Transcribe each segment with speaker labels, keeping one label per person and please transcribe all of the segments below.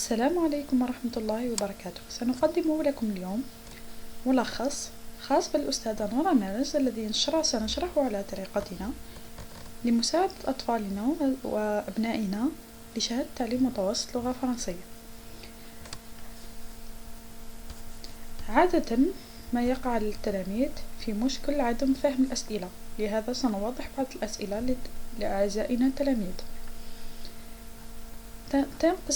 Speaker 1: السلام عليكم ورحمة الله وبركاته. سنقدم لكم اليوم ملخص خاص بالأستاذة نورا مارز الذي سنشرحه على طريقتنا لمساعدة أطفالنا وأبنائنا لشهادة تعليم متوسط لغة فرنسية. عادة ما يقع للتلاميذ في مشكل عدم فهم الأسئلة، لهذا سنوضح بعض الأسئلة لأعزائنا التلاميذ.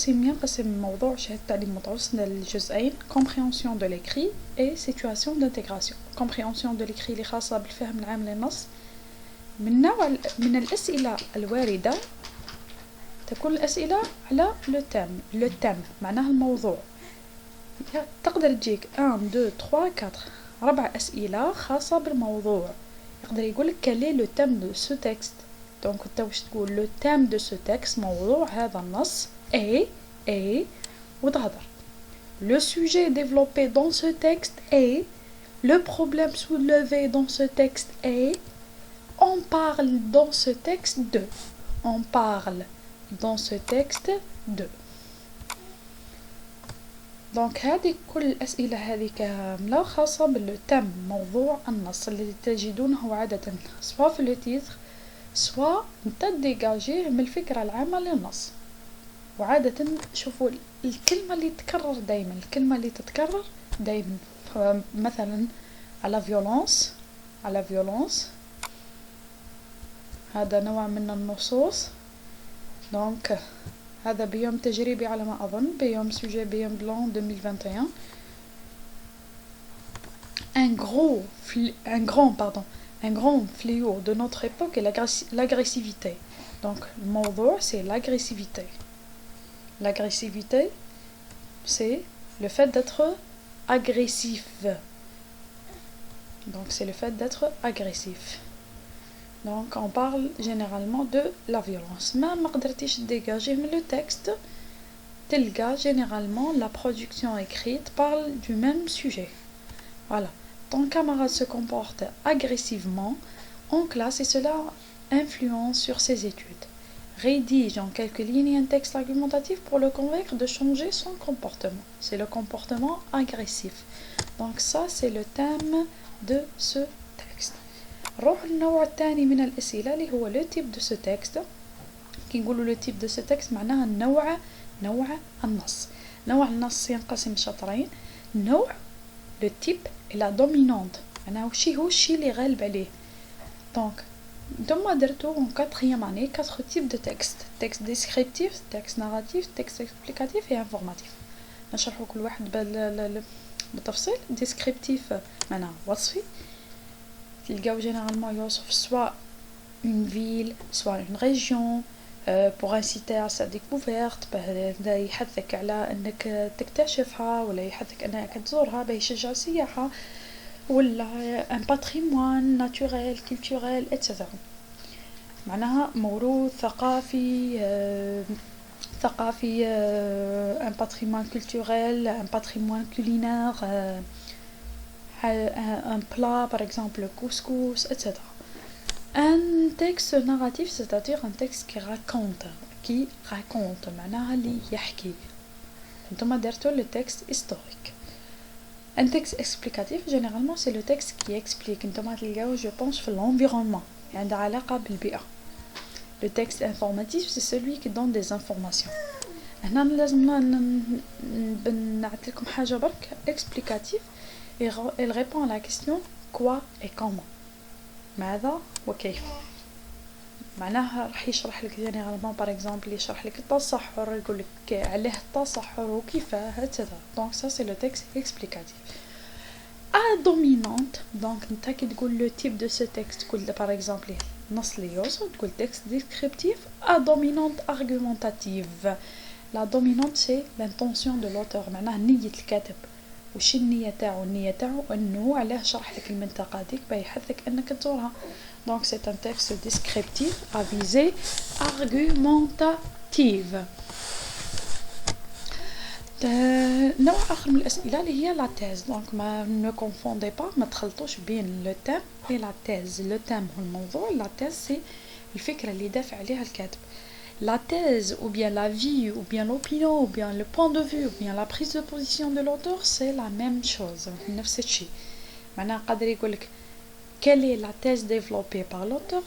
Speaker 1: ينقسم موضوع شهادة تعليم متوسط لجزئين: compréhension de l'écrit et situation d'intégration. compréhension de l'écrit اللي خاصة بالفهم العام للنص. من الأسئلة الواردة تكون الأسئلة على le thème معناها الموضوع. تقدر تجيك 1 2 3 4 4 أسئلة خاصة بالموضوع. يقدر يقولك quel est le thème de ce texte. دونك انت واش تقول le thème de ce texte، موضوع هذا النص est وتهضر. Le sujet développé dans ce texte est. Le problème soulevé dans ce texte est. On parle dans ce texte de. On parle dans ce texte de. دونك هذه كل الأسئلة هذه كاملة خاصة بالتم، موضوع النص، الذي تجدونه عادة سواء في التيتر سواء تديجاجيه من الفكرة العامة للنص. وعادة شوفوا الكلمة اللي تتكرر دايما، الكلمة اللي تتكرر دايما مثلا على فيولونس هذا نوع من النصوص. دونك هذا بيوم تجريبي على ما أظن، بيوم سوجي بيوم بلان 2021. Un grand fléau de notre époque est l'agressivité. Donc, le موضوع c'est l'agressivité. L'agressivité, c'est le fait d'être agressif. Donc, c'est le fait d'être agressif. Donc, on parle généralement de la violence. ما قدرتيش dégager mais le texte تلقى généralement la production écrite parle du même sujet. Voilà. Ton camarade se comporte agressivement en classe et cela influence sur ses études. Rédige en quelques lignes un texte argumentatif pour le convaincre de changer son comportement. C'est le comportement agressif. Donc ça, c'est le thème de ce texte. نروح للنوع الثاني من الأسئلة اللي هو le type de ce texte. كي نقولوا le type de ce texte معناها نوع النص. نوع النص ينقسم شطرين: نوع le type et la dominante. معناها وشي هو الشي اللي غالب عليه. دونك نتوما درتو en 4e année 4 types de textes: texte descriptif, texte narratif, texte explicatif et informatif. نشرحو كل واحد بالتفصيل. descriptif معناها وصفي، تلقاو généralement يوصف soit une ville soit une région pour inciter à sa découverte، يحثك على انك تكتشفها ولا يحثك انك تزورها، يشجع السياحة، ولا un patrimoine naturel culturel etc. معناها موروث ثقافي un patrimoine culturel, un patrimoine culinaire, un plat par exemple couscous etc. Un texte narratif, c'est-à-dire un texte qui raconte معناها اللي يحكي. انتما درتو le texte historique. Un texte explicatif généralement c'est le texte qui explique. انتما تلقاو je pense في l'environnement عنده علاقة بالبيئة. Le texte informatif c'est celui qui donne des informations. هنا لازمنا نعطيكم حاجة برك. explicatif il répond à la question quoi et comment، ماذا وكيف. معناها راح يشرح لك جينيرالمون باغ اكزومبل يشرح لك التصحر، يقول لك عليه التصحر وكيفاه etc. دونك ça c'est le texte explicatif. à dominante دونك نتا كي تقول لو تيب دو سو تكست تقول باغ اكزومبل نص لي يوصل تقول تكست ديسكريبتيف. à dominante argumentative. la dominante c'est l'intention de l'auteur، معناها نية الكاتب. وش النية تاعو؟ النية تاعو انه علاه شرح لك المنطقة ديك بيحثك انك تزورها. donc c'est un texte descriptif à visée argumentative. نوع آخر من الأسئلة اللي هي la thèse. donc ما ne confondez pas، ما تخلطوش بين le thème et la thèse. le thème هو الموضوع، la thèse c'est الفكرة اللي دافع عليها الكاتب. la thèse ou bien la vie ou bien l'opinion ou bien le point de vue ou bien la prise de position de l'auteur, c'est la même chose. نفس الشيء. معناها قادر يقولك quelle est la thèse développée par l'auteur.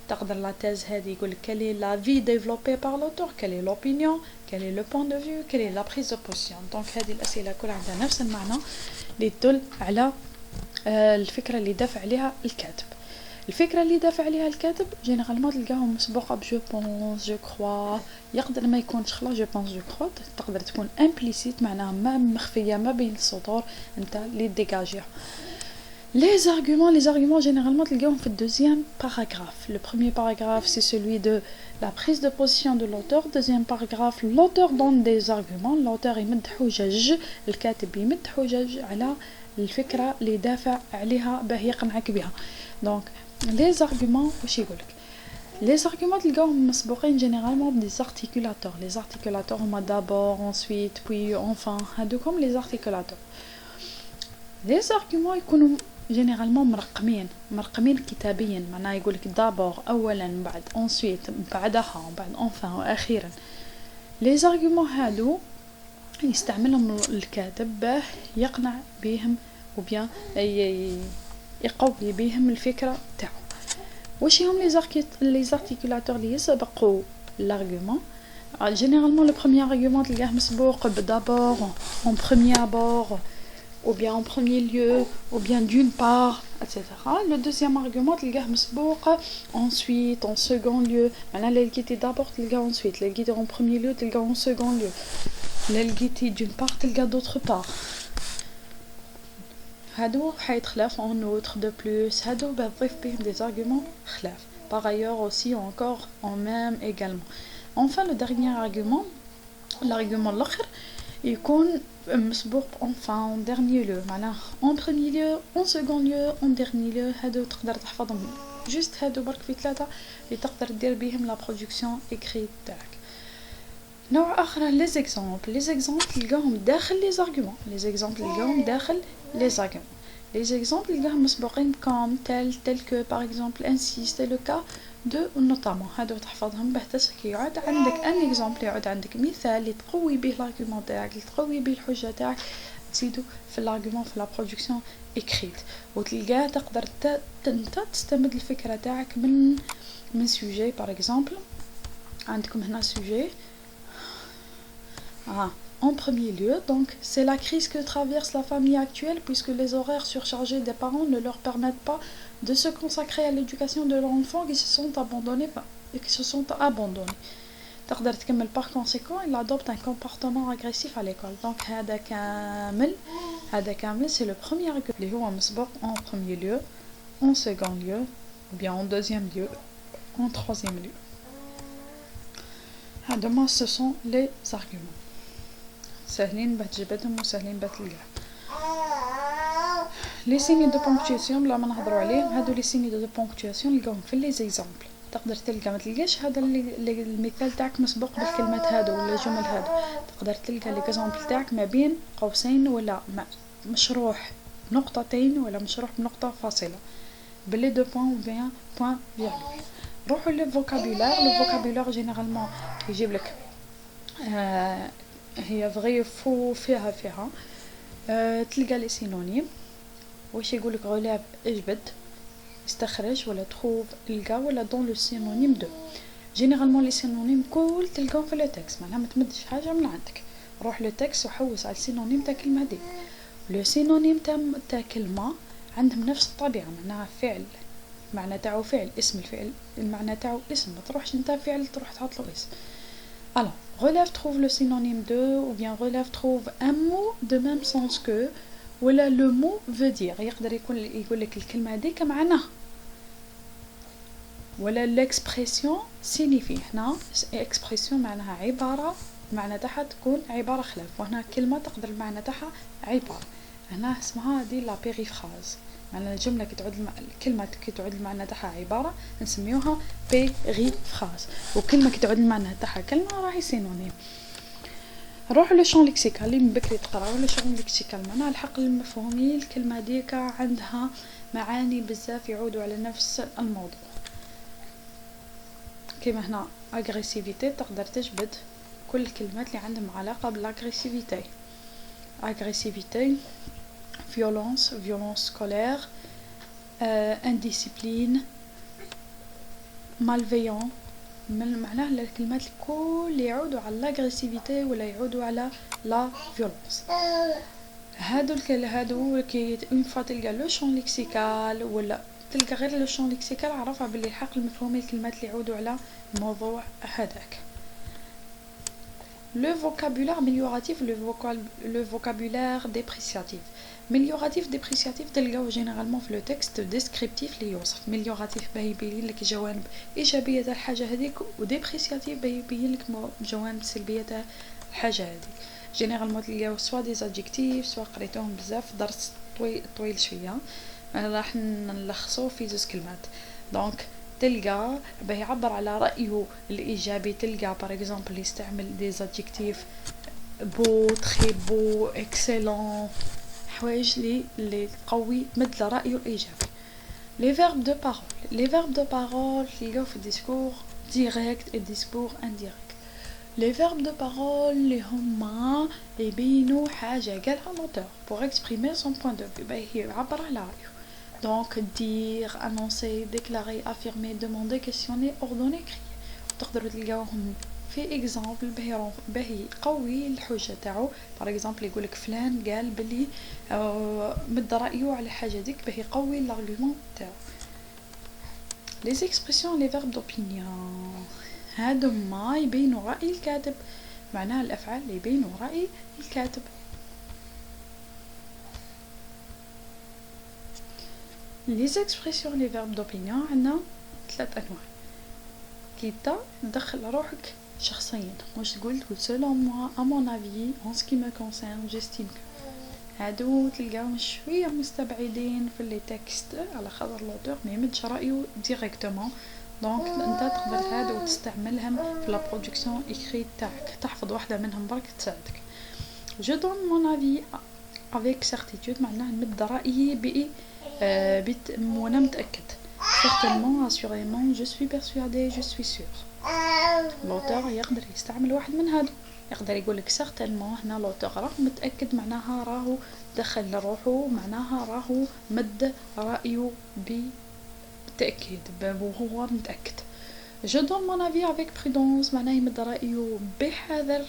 Speaker 1: تقدر la thèse هذه يقولك quelle est la vie développée par l'auteur, quelle est l'opinion, quel est le point de vue, quelle est la prise de position. donc هذه الأسئلة كلها عندها نفس المعنى اللي تدل على الفكرة اللي دافع عليها الكاتب. الفكرة اللي دافع عليها الكاتب جينيرالمون تلقاهم مسبوقة بجو بونس جو كخوا، يقدر ما يكونش خلا جو بونس جو كخوا، تقدر تكون امبليسيت معناها ما مخفية ما بين السطور انت اللي ديجاجيها. Les arguments généralement تلقاهم في le deuxième paragraphe. Le premier paragraphe c'est celui de la prise de position de l'auteur. Deuxième paragraphe, l'auteur donne des arguments. l'auteur يمد حجج، الكاتب يمد حجج على الفكرة اللي دافع عليها باه يقنعك بها. donc les arguments واش يقولك؟ les arguments تلقاهم مسبوقين généralement des articulateurs. les articulateurs هما d'abord, ensuite, puis, enfin. هادوكم les articulateurs. les arguments يكونوا généralement مرقمين كتابيا. معناه يقولك d'abord أولا، بعد ensuite بعدها، بعد enfin وأخيرا. les arguments هادو يستعملهم الكاتب باه يقنع بهم وبيان يقوي بهم الفكرة تاعو. واش هم les articulateurs اللي يسبقوا l'argument؟ généralement le premier argument تلقاه مسبوق d'abord, en premier abord, ou bien en premier lieu, ou bien d'une part, etc. le deuxième argument تلقاه مسبوق ensuite, en second lieu. معناها اللي لقيتي d'abord تلقاه ensuite، اللي لقيتي en premier lieu تلقاه en second lieu، اللي لقيتي d'une part تلقاه d'autre part. هادو حيتخلاف en outre de plus. هادو بضيف بهم des arguments خلاف. par ailleurs aussi encore en même également. enfin le dernier argument، l'argument الآخر يكون مسبوق enfin en dernier lieu. معناه en premier lieu, en second lieu, en dernier lieu. هادو تقدر تحفظهم juste هادو برك في 3 اللي تقدر دير بهم لا برودكسيون écrite تاعك. نوع آخر les exemples تلقاهم داخل les arguments. les exemples تلقاهم داخل les arguments. les exemples تلقاهم مسبوقين comme tel que par exemple ainsi. c'est le cas de notamment. هادو تحفظهم باه كي يعود عندك ان exemple، يعود عندك مثال اللي تقوي به l'argument تاعك، اللي تقوي به الحجة تاعك، تزيدو في l'argument في la production écrite. وتلقاه تقدر انت تستمد الفكرة تاعك من sujet. par exemple عندكم هنا sujet en premier lieu, donc c'est la crise que traverse la famille actuelle puisque les horaires surchargés des parents ne leur permettent pas de se consacrer à l'éducation de leurs enfants qui se sont abandonnés. تقدر تكمل par conséquent il adopte un comportement agressif à l'école. donc هذا كامل c'est le premier argument اللي هو مسبوق en premier lieu, en second lieu, ou bien en deuxième lieu, en troisième lieu. هذوما ce sont les arguments. سهلين بتجبدهم وسهلين بتلقاهم. لي سيني دو بونكتواسيون بلا ما نهضروا عليهم، هادو لي سيني دو بونكتواسيون نلقاهم في لي زيكزامبل. تقدر تلقى ما تلقاش هذا المثال تاعك مسبوق بالكلمات هادو ولا الجمل هادو، تقدر تلقى ليكزامبل تاعك ما بين قوسين ولا مشروح بنقطتين ولا مشروح بنقطة فاصلة بلي دو بوين ou bien point virgule. روحوا للفوكابولار جينيرالمون يجيب لك هي فغي فو فيها تلقى لي سينونيم. واش يقولك غلاف اجبد، استخرج ولا تخوف القى ولا دون لو سينونيم دو. جينيرالمون لي سينونيم كل تلقاو في لو تكست، معناها ما تمدش حاجه من عندك، روح لو تكست وحوس على السينونيم تاع كلمه دي. لو سينونيم تاع كلمه عندهم نفس الطبيعه، معناها فعل معنى تاعو فعل، اسم الفعل المعنى تاعو اسم، ما تروحش نتا فعل تروح تحط له اسم. alors relève trouve le synonyme de ou bien relève trouve un mot de même sens que ولا le mot veut dire. يقدر يقول لك الكلمة هذيك معناها ولا l'expression signifie. هنا expression معناها عبارة المعنى تاعها تكون عبارة خلاف، وهنا كلمة تقدر المعنى تاعها عبارة. هنا اسمها دي لا بيريفراز، معناها الجملة كي تعود كلمة كي تعود المعنى تاعها عبارة نسميوها بيريفراز، وكلمة كي تعود المعنى تاعها كلمة راهي سينونيم. روحوا للشون ليكسيكال اللي من بكري تقراو للشون ليكسيكال، معناها الحق المفهومي الكلمة ديكا عندها معاني بزاف يعودوا على نفس الموضوع. كيما هنا agressivité تقدر تجبد كل الكلمات اللي عندهم علاقة بالاغريسيفيتي. agressivité, violence scolaire, indiscipline, malveillant. معناها الكلمات الكل يعودوا على الاغريسيفيتي ولا يعودوا على لا فيولونس. هادو كي اون فوا تلقى لو شون ليكسيكال ولا تلقى غير لو شون ليكسيكال عرفها باللي الحق المفهومي الكلمات اللي يعودوا على الموضوع هذاك. Le vocabulaire amélioratif, le vocabulaire dépréciatif. Amélioratif, dépréciatif تلقاو généralement في le texte descriptif اللي يوصف. amélioratif باه يبين لك جوانب إيجابية تاع الحاجة هذيك وديبريسياتيف باه يبين لك جوانب سلبية تاع الحاجة هذيك. généralement تلقاو سوا دي adjectifs سوا قريتوهم بزاف درس طويل شوية راح نلخصو في زوج كلمات. دونك تلقى باه يعبر على رأيه الإيجابي تلقى par exemple يستعمل دي adjectifs beau, très beau, excellent حوايج اللي تقوي تمد لرأيه الإيجابي. les verbes de parole تلقاو في discours direct et discours indirect. les verbes de parole اللي هما يبينوا حاجة قالها l'auteur pour exprimer son point de vue باه يعبر على رأيه. donc dire, annoncer, déclarer, affirmer, demander, questionner, ordonner, crier. تقدروا تلقاوهم في اكزامبل باه يقوي الحجه تاعو. بار اكزامبل يقول لك فلان قال بلي مد رايه على حاجه ديك باه يقوي الارغيومون تاعو. لي اكسبرسيون لي فيرب دوبينيون هادو ما يبينوا راي الكاتب معناها الافعال اللي يبينوا راي الكاتب. لي اكسبرسيون لي فيرب دوبينيون عندنا 3 انواع. كيتا تدخل روحك شخصيا واش تقول selon moi à mon avis en ce qui me concerne j'estime que هادو تلقاهم شويه مستبعدين في لي تكست على خاطر لوتور ما يمدش رايه ديريكتومون. دونك انت تقدر هادو تستعملهم في لا برودكسيون ايكريت تاعك تحفظ واحده منهم برك تساعدك. je donne mon avis avec certitude معناها نمد رايي وانا متاكد. certainement, assurément, je suis persuadée, je suis sûre. l'auteur يقدر يستعمل واحد من هادو يقدر يقولك certainement هنا l'auteur راه متأكد معناها راهو دخل روحه معناها راهو مد رأيه بتأكيد وهو متأكد. je donne mon avis avec prudence معناه يمد رأيه بحذر.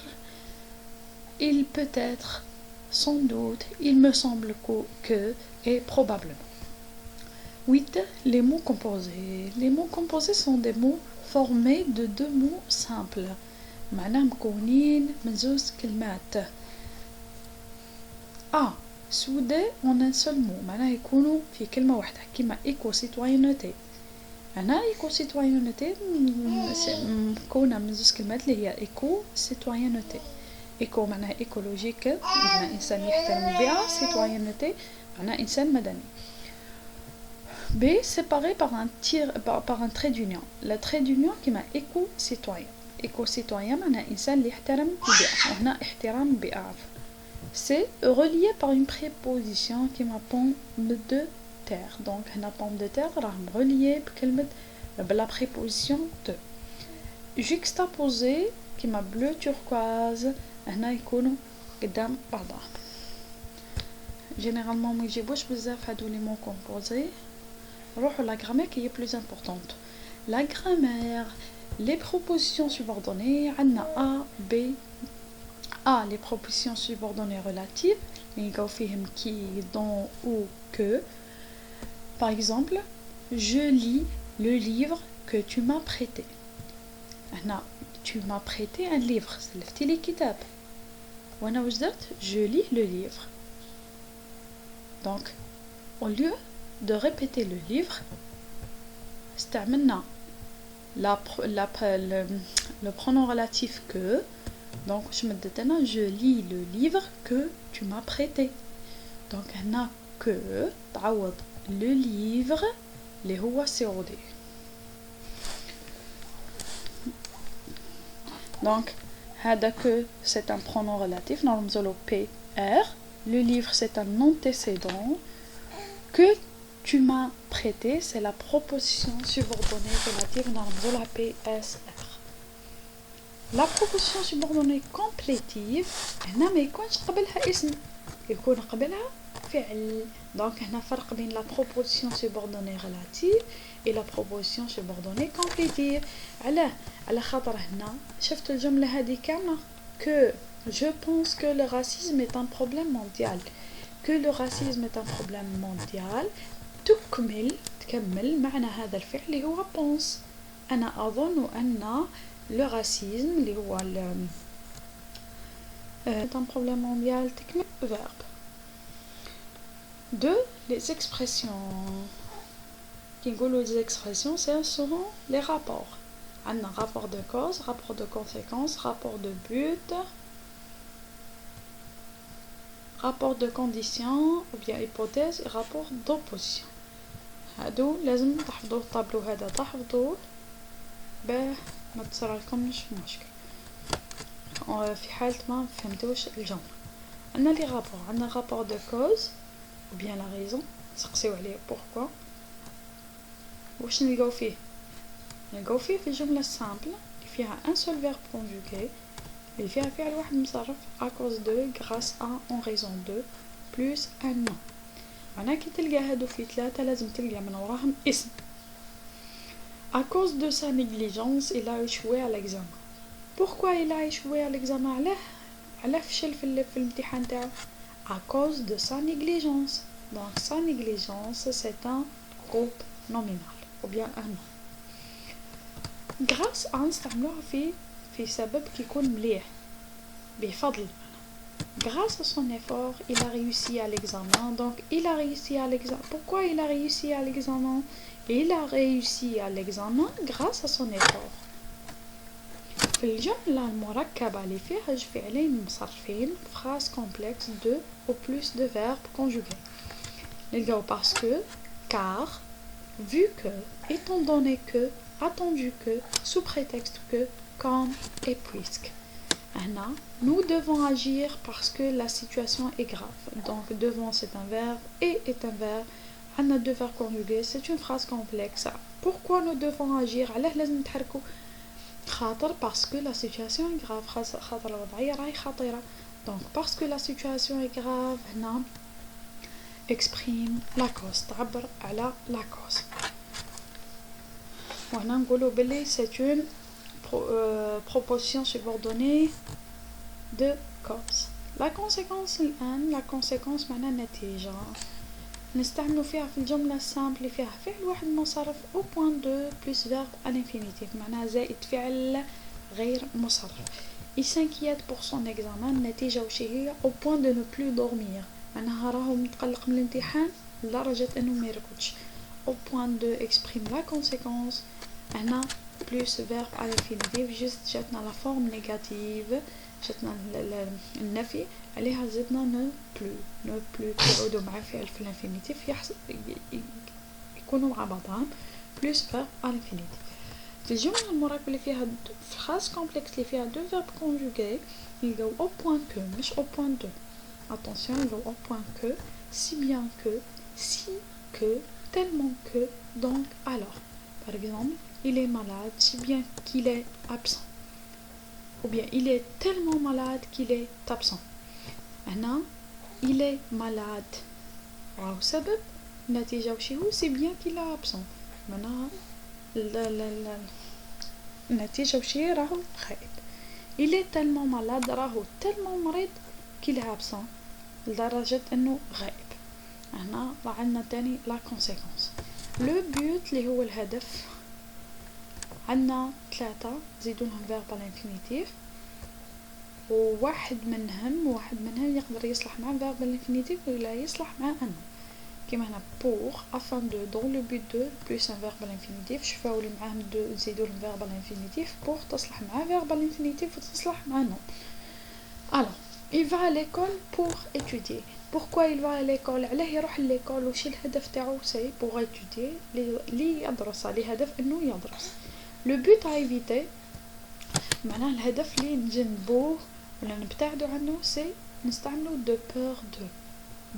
Speaker 1: il peut être sans doute il me semble que et probablement. 8. Les mots composés. Les mots composés sont des mots formés de 2 mots simples. معناها مكونين من زوج كلمات. A. soudés en un seul mot. معناها يكونوا في كلمة واحدة كيما éco-citoyenneté. هنا éco-citoyenneté مكونة من زوج كلمات اللي هي éco-citoyenneté. éco معناها écologique معناها إنسان يحترم البيئة. citoyenneté معناها إنسان مدني. B. séparé par un trait d'union. Le trait d'union qui m'a éco-citoyen. éco-citoyen معناها إنسان اللي يحترم البيئة وهنا احترام البيئة. C. relié par une préposition qui m'a pomme de terre. donc هنا pomme de terre راهم relié بكلمة بلا préposition de. juxtaposé qui m'a bleu turquoise هنا يكونوا قدام بعضها. généralement ما يجيبوش بزاف هادو لي مون كومبوزي. روحوا la grammaire qui est plus importante. La grammaire, les propositions subordonnées, عندنا A, B, A, les propositions subordonnées relatives, نلقاو فيهم qui, dont, ou, que. Par exemple, je lis le livre que tu m'as prêté. هنا tu m'as prêté un livre, سلفتي لي كتاب. وانا واش درت؟ je lis le livre. Donc, au lieu de répéter le livre استعملنا le pronom relatif que. donc je مدت أنا je lis le livre que tu m'as prêté. donc هنا que تعوض le livre اللي هو COD. donc هذا que c'est un pronom relatif نرمزولو PR. le livre c'est un antécédent. que tu m'as prêté c'est la proposition subordonnée relative نرمزولها PSR. لا بروبوزيسيون سوبوردوني كومبليتيف هنا ما يكونش قبلها اسم، يكون قبلها فعل. دونك هنا فرق بين لا بروبوزيسيون سوبوردوني ريلاتيف et la proposition subordonnée complétive. على خاطر هنا شفت الجملة هذه كاملة que je pense que le racisme est un problème mondial. Que le racisme est un problème mondial تكمل معنى هذا الفعل اللي هو pense. أنا أظن أن le racisme اللي هو est un problème mondial تكمل verbe. Deux, les expressions. Qui les expressions, ce sont les rapports. Un rapport de cause, rapport de conséquence, rapport de but, rapport de condition ou bien hypothèse et rapport d'opposition. هادو لازم تحفظوا الطابلو هذا، تحفظوه باه ما تصرالكمش مشكل في حالة ما فهمتوش الجملة. عندنا لي رابور، عندنا rapport de cause ou bien la raison، نسقسيو عليه pourquoi. واش نلقاو فيه؟ نلقاو فيه في الجملة السامبل اللي فيها un seul verbe conjugué اللي فيها فعل واحد مصرف à cause de, grâce à, en raison de plus un nom. معناها كي تلقى هادو في ثلاثة لازم تلقى من وراهم اسم. à cause de sa négligence il a échoué à l'examen. pourquoi il a échoué à l'examen؟ علاه فشل في الامتحان تاعو؟ à cause de sa négligence. donc sa négligence c'est un groupe nominal ou bien un nom. grâce à نستعملوها في سبب كيكون مليح بفضل. grâce à son effort il a réussi à l'examen. donc il a réussi à l'examen. pourquoi il a réussi à l'examen؟ il a réussi à l'examen grâce à son effort. في الجملة المركبة اللي فيها فعلين مصرفين phrase complexe de ou plus de verbes conjugués نلقاو parce que, car, vu que, étant donné que, attendu que, sous prétexte que, comme et puisque. Anna, nous devons agir parce que la situation est grave. Donc devons c'est un verbe et est un verbe. Anna deux verbes conjugués, c'est une phrase complexe. Pourquoi nous devons agir؟ علاه لازم نتحركوا؟ خاطر parce que la situation est grave. خاطر الوضعية راهي خطيرة. donc parce que la situation est grave هنا exprime la cause، تعبر على la cause. وهنا نقولوا بلي c'est une proposition subordonnée de cause. la conséquence الآن la conséquence معناها نتيجة نستعملوا فيها في الجملة السامبل اللي فيها فعل واحد مصرف au point de plus verbe à l'infinitif معناها زائد فعل غير مصرف. il s'inquiète pour son examen. النتيجة وش هي؟ au point de ne plus dormir معناها راهو متقلق من الامتحان لدرجة انه ما يرقدش. au point de exprime la conséquence. هنا plus verbe à l'infinitif juste جاتنا la forme négative، جاتنا النفي عليها زدنا ne plus يعودوا مع فعل في الانفينيتيف يكونوا مع بعضهم plus verbe à l'infinitif. في الجملة المركبة اللي فيها phrase complexe اللي فيها deux verbes conjugués نلقاو au point que مش au point de. attention نلقاو au point que, si bien que, si que, tellement que, donc alors. par exemple il est malade si bien qu'il est absent ou bien il est tellement malade qu'il est absent. هنا il est malade راهو سبب النتيجة وش هو؟ si bien qu'il est absent معناها النتيجة وش هي؟ راهو غائب. il est tellement malade راهو tellement مريض qu'il est absent لدرجة انه غائب. هنا عندنا تاني la conséquence. le but اللي هو الهدف عندنا ثلاثة زيدوا لهم verbe à l'infinitif وواحد منهم يقدر يصلح مع verbe à l'infinitif ولا يصلح مع un. كيما هنا pour, afin de, dans le but de plus un verbe à l'infinitif. شوفوا اللي معاهم de زيدوا لهم verbe à l'infinitif pour تصلح مع verbe à l'infinitif وتصلح مع non. alors il va à l'école pour étudier. pourquoi il va à l'école؟ علاه يروح l'école وش الهدف تاعو؟ c'est pour étudier لي يدرس، لهدف انه يدرس. le but à éviter معناه الهدف اللي نجنبوه ولا نبتعدوا عنه c'est نستعملوا de peur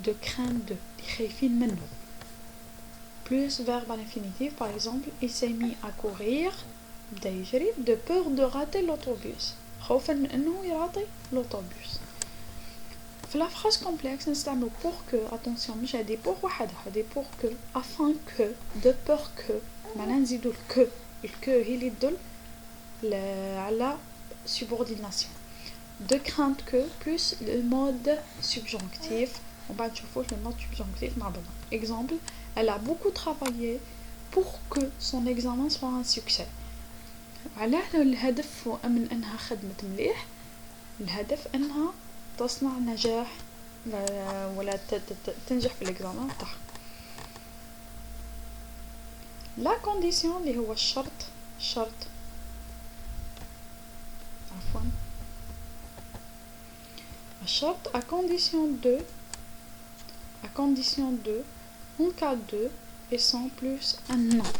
Speaker 1: de crainte de اللي خايفين منه plus verbe à l'infinitif. par exemple il s'est mis à courir بدا يجري de peur de rater l'autobus خوفا من انه يراطي لوطوبيس. في لا فراز كومبلكس نستعملو pour que attention مش هادي pour وحدها هادي pour que afin que de peur que معناها نزيدو الكو الكو هي اللي تدل على subordination de crainte que plus le mode subjonctif. On va نشوفو le mode subjonctif مع بعضنا. Exemple, elle a beaucoup travaillé pour que son examen soit un succès. علاه الهدف من انها خدمت مليح، الهدف انها تصنع نجاح ولا تنجح في الاكزامان تاعها. لا كونديسيون اللي هو الشرط عفوا الشرط à condition de en cas de et sans plus un nom.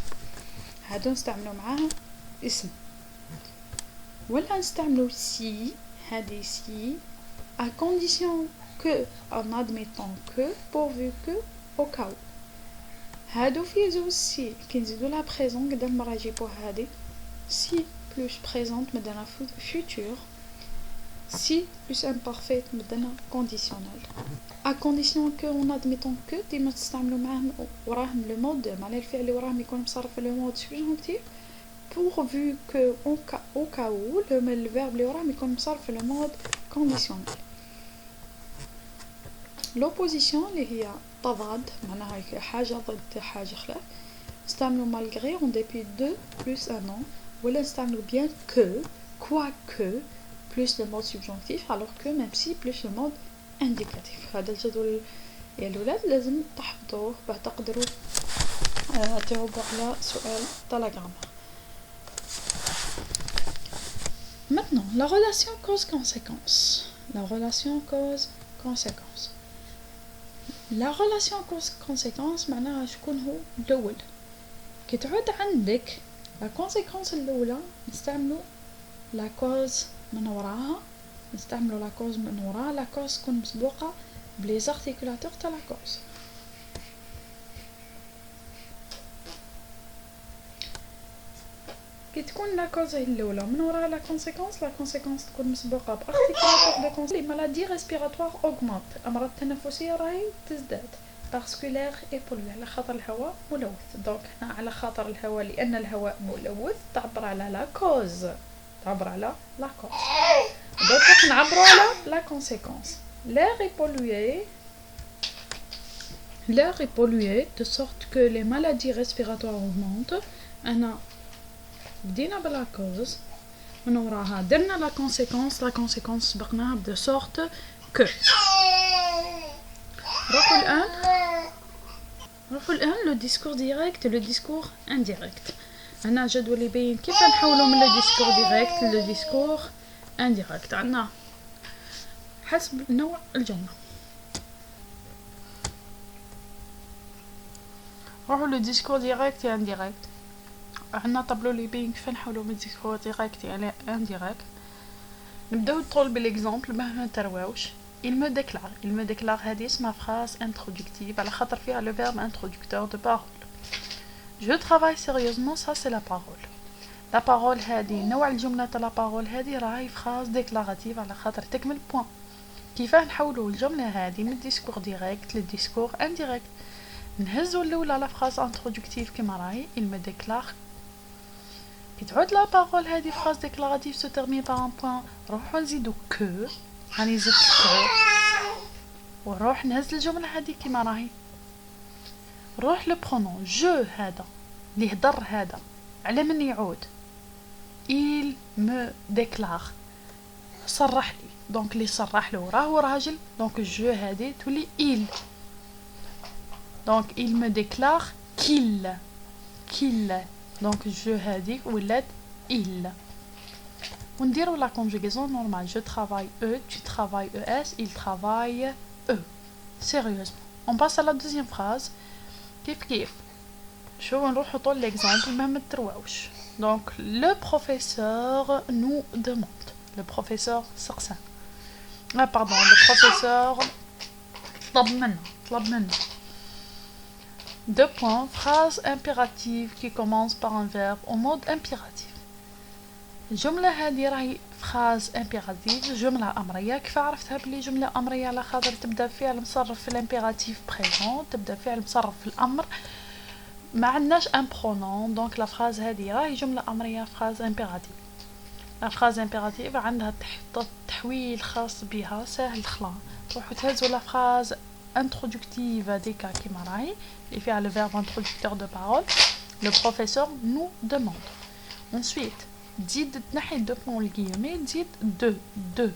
Speaker 1: هادو نستعملو معاها اسم، ولا نستعملو si هادي si à condition que en admettant que pourvu que au cas où. هادو في زوج سي كي نزيدو لا بريزون قدام مرة يجيبو هادي si plus présente مدنا futur si plus imparfait مدنا conditionnel à condition que en admettant que ديما تستعملو معاهم وراهم لو مود معناها الفعل اللي وراهم يكون مصرف في لو مود subjonctif pourvu que au cas où le verbe اللي وراهم يكون مصرف في لو مود conditionnel. l'opposition اللي هي تضاد معناها حاجة ضد حاجة خلاف نستعملو malgré en dépit de plus un nom، ولا نستعملو bien que quoique plus le mode subjonctif alors que même si plus le mode indicatif. هذا الجدول يا الولاد لازم تحفظوه باش تقدروا تجاوبوا على سؤال تاع لا grammaire. Maintenant, la relation cause-conséquence. La relation cause-conséquence. La relation cause-conséquence معناها شكون هو الأول. كي تعود عندك la conséquence الأولى نستعملو la cause من وراها، نستعملو la cause من وراها، la cause تكون مسبوقة بليز articulateurs تاع la cause. كي تكون لا كوز هي الاولى من وراها لا كونسيكونس تكون مسبوقه بارتيكولاتور دو كونس. لي مالادي ريسبيراتوار اوغمونت، الامراض التنفسيه راهي تزداد باسكو لير اي بولوي على خاطر الهواء ملوث. دونك هنا على خاطر الهواء لان الهواء ملوث تعبر على لا كوز، تعبر على لا كوز. دونك نعبروا على لا كونسيكونس. l'air est pollué de sorte que les maladies respiratoires augmentent. انا بدينا بلا كوز من وراها درنا لا كونسيكونس سبقناها de sorte que. نروحو الان لو ديسكور ديريكت لو ديسكور انديريكت. هنا جدول يبين كيف نحولو من لو ديسكور ديريكت لو ديسكور انديريكت. عندنا حسب نوع الجمله. نروحو لو ديسكور ديريكت يا انديريكت. عندنا طابلو لي يبين كيف نحولو من ديسكور ديريكت الى انديريكت. نبداو طول بالاكزامبل ما نترواوش. il me déclare هذه اسمها phrase introductive على خاطر فيها le verbe introducteur de parole. je travaille sérieusement ça c'est la parole. la parole هذه نوع الجملة تاع la parole هذه راهي phrase déclarative على خاطر تكمل point. كيفاه نحولو الجملة هذه من ديسكور ديريكت للديسكور انديريكت؟ نهزو الاولى لا phrase introductive كما راهي il me déclare. كي تعود لا parole هذه phrase déclarative se termine par un point نروحو نزيدو que هاني زدت que ونروح نهز الجملة هذه كما راهي. نروح لو برونون جو هذا اللي هدر هذا على من يعود il me déclare صرح لي. دونك اللي صرح له راهو راجل دونك جو هذه تولي il. دونك il me déclare qu'il دونك جو هذيك ولات il. ونديرو لا conjugaison normale. je travaille eux, tu travailles es, il travaille eux. sérieusement. on passe à la deuxième phrase. كيف شو نروحو طول l'exemple ما مترواوش. donc le professeur nous demande. le professeur سقسان. pardon le professeur طلب منا. deux points. phrase impérative qui commence par un verbe au mode impératif. الجملة هذه راهي فراز امبيراتيف جملة أمرية. كيف عرفتها بلي جملة أمرية؟ على خاطر تبدا فعل مصرف في الامبيراتيف بريزون، تبدا فعل مصرف في الأمر، ما عندناش ان برونون، دونك لا فراز هذه راهي جملة أمرية فراز امبيراتيف. لا فراز امبيراتيف عندها تحويل خاص بها سهل خلا، تروحوا تهزوا لا فراز introductive des cas كيما راهي اللي فيها le verbe introducteur de parole. Le professeur nous demande. Ensuite تزيد تنحي دو بون الكيومي، تزيد دو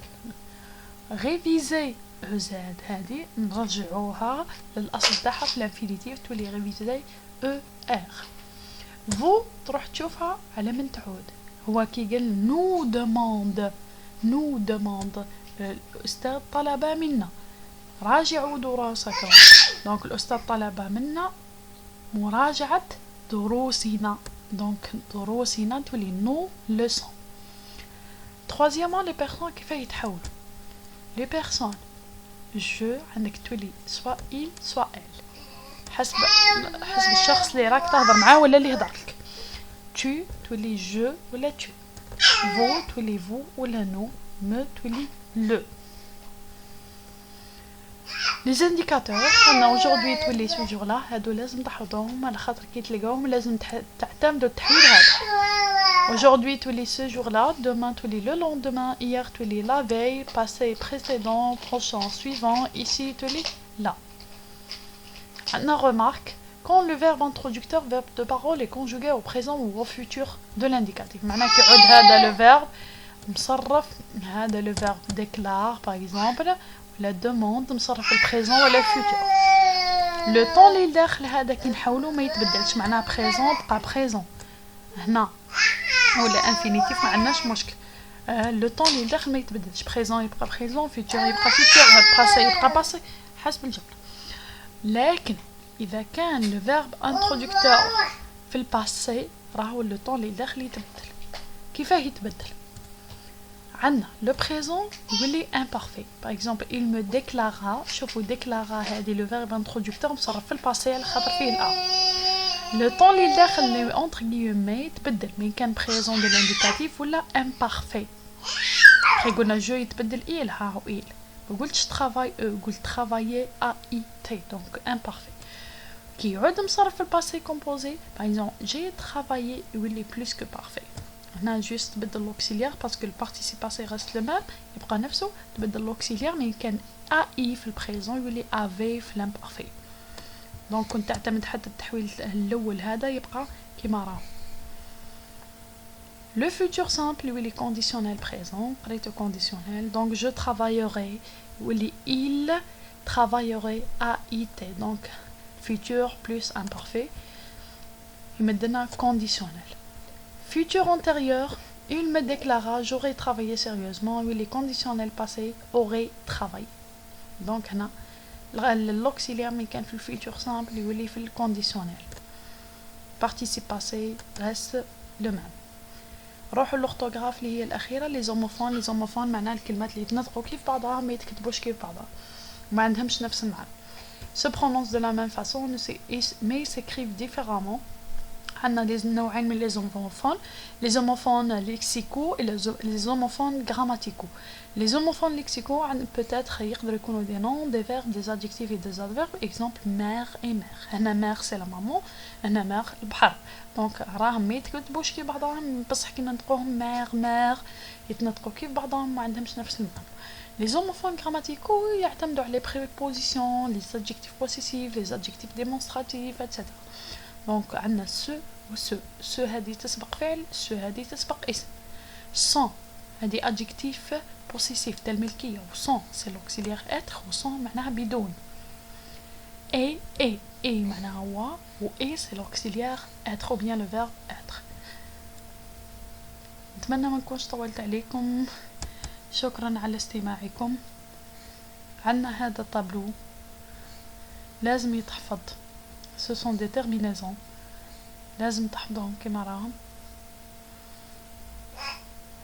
Speaker 1: ريفيزي او زاد، هذه نرجعوها للاصل تاعها في الانفينيتيف تولي ريفيزي او ار. فو تروح تشوفها على من تعود، هو كي قال نو دوموند الاستاذ طلب منا، راجعوا دروسكم، دونك الاستاذ طلب منا مراجعة دروسنا، دونك دروسنا تولي نو لوسون. troisièmement les personnes كيف يتحولوا les personnes je عندك تولي soit il soit elle حسب الشخص اللي راك تهضر معاه ولا اللي يهضرلك. tu تولي je ولا tu، vous تولي vous ولا nous، me تولي le. Les indicateurs عندنا aujourd'hui تولي ce jour là، هادو لازم تحفظوهم على خاطر كي تلقاوهم لازم تعتمدوا التحويل هذا. Aujourd'hui تولي ce jour là، demain تولي le lendemain، hier تولي la veille، passé précédent، prochain suivant، ici تولي là. عندنا remarque quand le verbe introducteur verbe de parole est conjugué au présent ou au futur de l'indicatif، معناه كي يعود هذا le verbe مصرف، هذا le verbe déclare par exemple ولا demande مصرف البريزون ولا الفيوتور. لو طون اللي داخل هذا كي نحولو ما يتبدلش، معناه بريزون بقى بريزون هنا ولا انفينيتيف ما عندناش مشكل. لو طون اللي داخل ما يتبدلش، بريزون يبقى بريزون، فيوتور يبقى فيوتور، باسي يبقى باسي حسب الجمله. لكن اذا كان لو فيرب انترودكتور في الباسي راهو لو طون اللي داخل يتبدل. كيفاه يتبدل؟ عندنا لو بريزون يولي امبارفي، باغ اكزومبل il me déclara، شوفوا déclara هذه لو فيرب انترودكتور مصرف في الباسي على خاطر فيه الأ. لو طون اللي داخل اللي اونتر غيومي يتبدل من كان بريزون دو لانديكاتيف ولا امبارفي. كي قلنا جو يتبدل il، ها هو il، ما قلتش travail قلت travailler a i t، دونك امبارفي. كي يعود مصرف في الباسي كومبوزي باغ اكزومبل j'ai travaillé يولي بلوس كو بارفي. هنا جوست تبدل لوكسيليير باسكو البارتيسيب باسي رست لو ميم، يبقى نفسه تبدل لوكسيليير مي كان ا اي في البريزون يولي افي في الامبارفي. دونك كنت تعتمد حتى التحويل الاول هذا يبقى كيما راه. لو فيوتور سامبل يولي كونديسيونيل بريزون، قريتو كونديسيونيل، دونك جو travaillerai يولي il travaillerait a i t، دونك futur plus imparfait يمدنا كونديسيونيل. Futur antérieur il me déclara j'aurais travaillé sérieusement يولي conditionnel passé aurait travaillé. دونك هنا l'auxiliaire ملي كان في الفيوتور سامبل يولي في الكونديسيونيل. participe passé reste le même. روحوا للأورثوغراف اللي هي الأخيرة لي زوموفون. لي زوموفون معناها الكلمات اللي يتنطقوا كيف بعضها ما يتكتبوش كيف بعضها وما عندهمش نفس المعنى. se prononcent de la même façon mais s'écrivent différemment. عندنا نوعين من لي زوموفون، لي زوموفون ليكسيكو لي زوموفون غراماتيكو. لي زوموفون ليكسيكو عند بوتيتر يقدروا يكونوا دي نون دي فيرب دي ادجكتيف اي دي ادفيرب. اكزومبل مير اي مير، هنا مير سي لا مامون، هنا مير البحر، دونك راهم ما يتكتبوش كيف بعضهم بصح كي ننطقوهم مير يتنطقوا كيف بعضهم ما عندهمش نفس المعنى. لي زوموفون غراماتيكو يعتمدوا على لي بريبوزيسيون، لي ادجكتيف بوسيسيف، لي ادجكتيف ديمونستراتيف اتسيتيرا. دونك عندنا سو هذه تسبق فعل، سو هذه تسبق اسم. سون هذه adjectif possessif تاع الملكية، و سون سي لوكسيليير اتر، و سون معناها بدون. اي معناها هو، و اي سي لوكسيليير اتر او بيان لو فيرب اتر. نتمنى ما نكونش طولت عليكم، شكرا على استماعكم. عندنا هذا الطابلو لازم يتحفظ، ce sont des terminaisons لازم تحفظهم كما راهم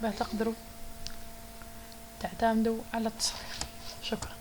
Speaker 1: باش تقدروا تعتمدوا على التصريف. شكرا.